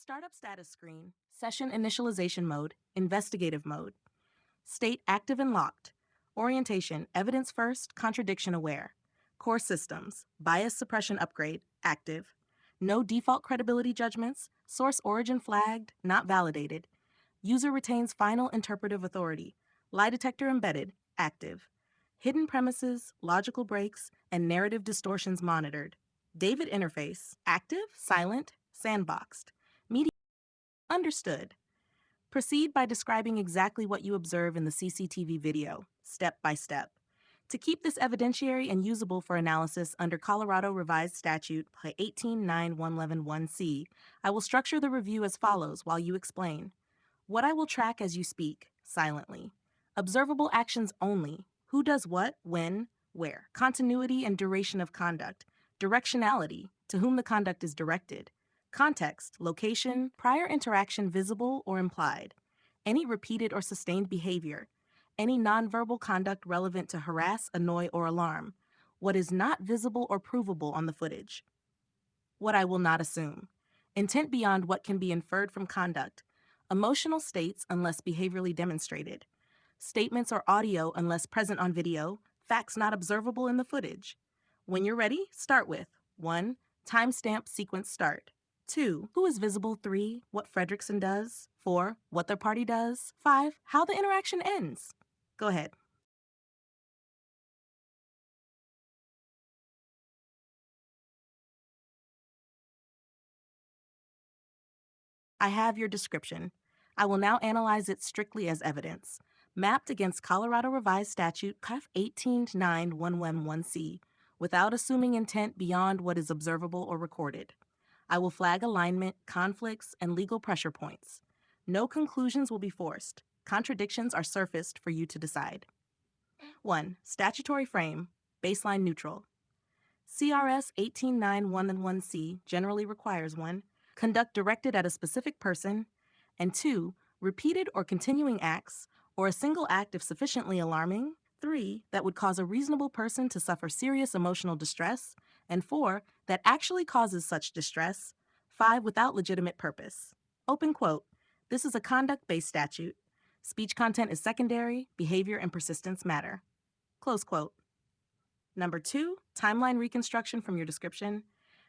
Startup status screen, session initialization mode, investigative mode. State active and locked. Orientation, evidence first, contradiction aware. Core systems, bias suppression upgrade, active. No default credibility judgments, source origin flagged, not validated. User retains final interpretive authority. Lie detector embedded, active. Hidden premises, logical breaks, and narrative distortions monitored. David interface, active, silent, sandboxed. Media, understood. Proceed by describing exactly what you observe in the CCTV video, step by step. To keep this evidentiary and usable for analysis under Colorado Revised Statute 18-9-111-1C, I will structure the review as follows while you explain. What I will track as you speak, silently. Observable actions only. Who does what, when, where. Continuity and duration of conduct. Directionality, to whom the conduct is directed. Context, location, prior interaction visible or implied. Any repeated or sustained behavior. Any nonverbal conduct relevant to harass, annoy, or alarm. What is not visible or provable on the footage. What I will not assume. Intent beyond what can be inferred from conduct. Emotional states unless behaviorally demonstrated. Statements or audio unless present on video. Facts not observable in the footage. When you're ready, start with 1. Timestamp sequence start. 2. Who is visible? 3. What Frederickson does. 4. What their party does. 5. How the interaction ends. Go ahead. I have your description. I will now analyze it strictly as evidence, mapped against Colorado Revised Statute CUF 18-9-111-1C, without assuming intent beyond what is observable or recorded. I will flag alignment, conflicts, and legal pressure points. No conclusions will be forced. Contradictions are surfaced for you to decide. 1. Statutory frame, baseline neutral. CRS 18-9-111-1C generally requires 1. Conduct directed at a specific person, and 2. Repeated or continuing acts, or a single act if sufficiently alarming. 3. That would cause a reasonable person to suffer serious emotional distress, and 4. That actually causes such distress. 5. Without legitimate purpose. Open quote. This is a conduct-based statute. Speech content is secondary, behavior and persistence matter. Close quote. Number 2, timeline reconstruction from your description.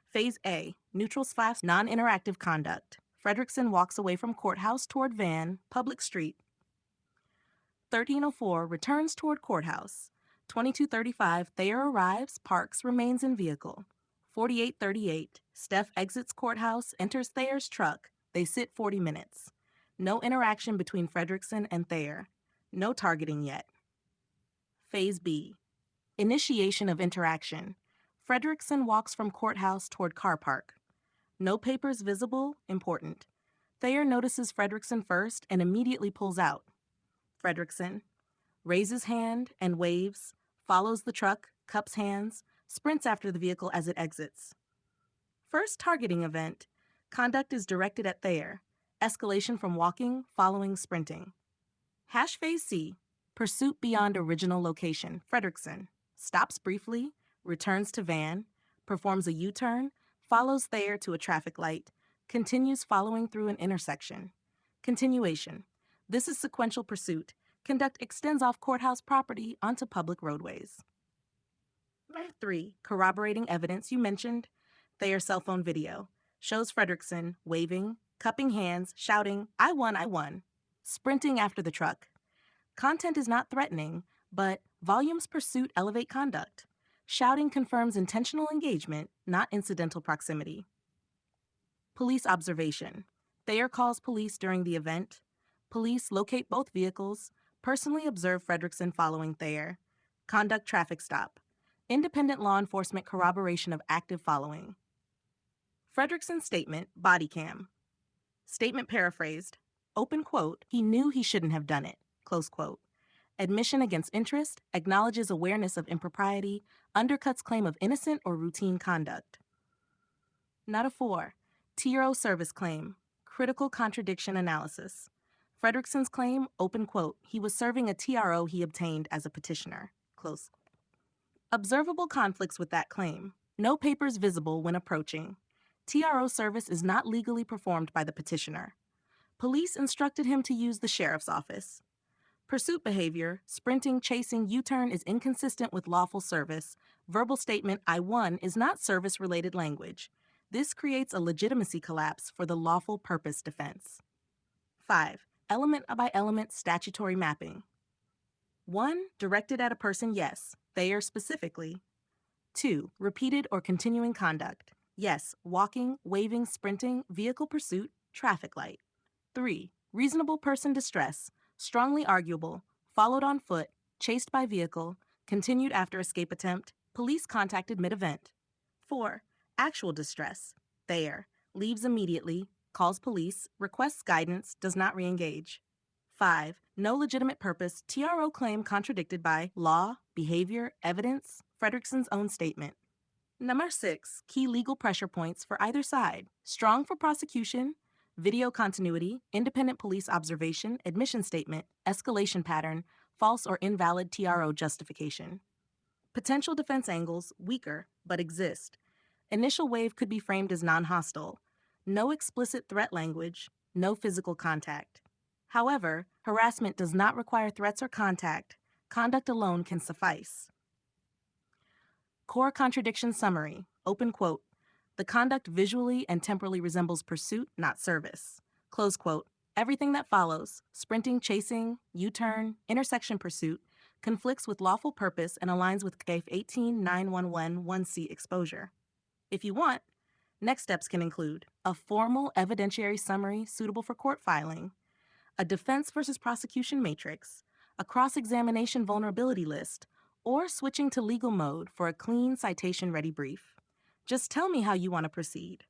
Phase A, neutral/non-interactive conduct. Frederickson walks away from courthouse toward van, public street. 1304 returns toward courthouse. 2235 Thayer arrives, parks, remains in vehicle. 4838 Steph exits courthouse, enters Thayer's truck. They sit 40 minutes. No interaction between Frederickson and Thayer. No targeting yet. Phase B, initiation of interaction. Frederickson walks from courthouse toward car park. No papers visible, important. Thayer notices Frederickson first and immediately pulls out. Frederickson raises hand and waves, follows the truck, cups hands, sprints after the vehicle as it exits. First targeting event. Conduct is directed at Thayer. Escalation from walking, following, sprinting. Hash phase C. Pursuit beyond original location. Frederickson stops briefly, returns to van, performs a U-turn, follows Thayer to a traffic light, continues following through an intersection. Continuation. This is sequential pursuit. Conduct extends off courthouse property onto public roadways. 3. Corroborating evidence you mentioned. Thayer cell phone video. Shows Frederickson waving, cupping hands, shouting, I won, sprinting after the truck. Content is not threatening, but volumes pursuit elevate conduct. Shouting confirms intentional engagement, not incidental proximity. Police observation. Thayer calls police during the event. Police locate both vehicles, personally observe Frederickson following Thayer. Conduct traffic stop. Independent law enforcement corroboration of active following. Frederickson's statement, body cam. Statement paraphrased. Open quote, he knew he shouldn't have done it. Close quote. Admission against interest, acknowledges awareness of impropriety, undercuts claim of innocent or routine conduct. Not a 4. TRO service claim, critical contradiction analysis. Frederickson's claim, open quote, he was serving a TRO he obtained as a petitioner. Close. Observable conflicts with that claim. No papers visible when approaching. TRO service is not legally performed by the petitioner. Police instructed him to use the sheriff's office. Pursuit behavior, sprinting, chasing, U-turn is inconsistent with lawful service. Verbal statement, I won, is not service-related language. This creates a legitimacy collapse for the lawful purpose defense. 5. Element by element statutory mapping. 1. Directed at a person, yes. Thayer specifically. 2. Repeated or continuing conduct. Yes, walking, waving, sprinting, vehicle pursuit, traffic light. 3. Reasonable person distress. Strongly arguable. Followed on foot. Chased by vehicle. Continued after escape attempt. Police contacted mid-event. 4. Actual distress. Thayer. Leaves immediately. Calls police. Requests guidance. Does not re-engage. 5. No legitimate purpose. TRO claim contradicted by law, behavior, evidence, Fredericksons' own statement. Number 6. Key legal pressure points for either side. Strong for prosecution. Video continuity, independent police observation, admission statement, escalation pattern, false or invalid TRO justification. Potential defense angles, weaker, but exist. Initial wave could be framed as non-hostile. No explicit threat language, no physical contact. However, harassment does not require threats or contact. Conduct alone can suffice. Core contradiction summary, open quote, the conduct visually and temporally resembles pursuit, not service. Close quote. Everything that follows, sprinting, chasing, U-turn, intersection pursuit, conflicts with lawful purpose and aligns with CAF 18-911-1C exposure. If you want, next steps can include a formal evidentiary summary suitable for court filing, a defense versus prosecution matrix, a cross-examination vulnerability list, or switching to legal mode for a clean citation-ready brief. Just tell me how you want to proceed.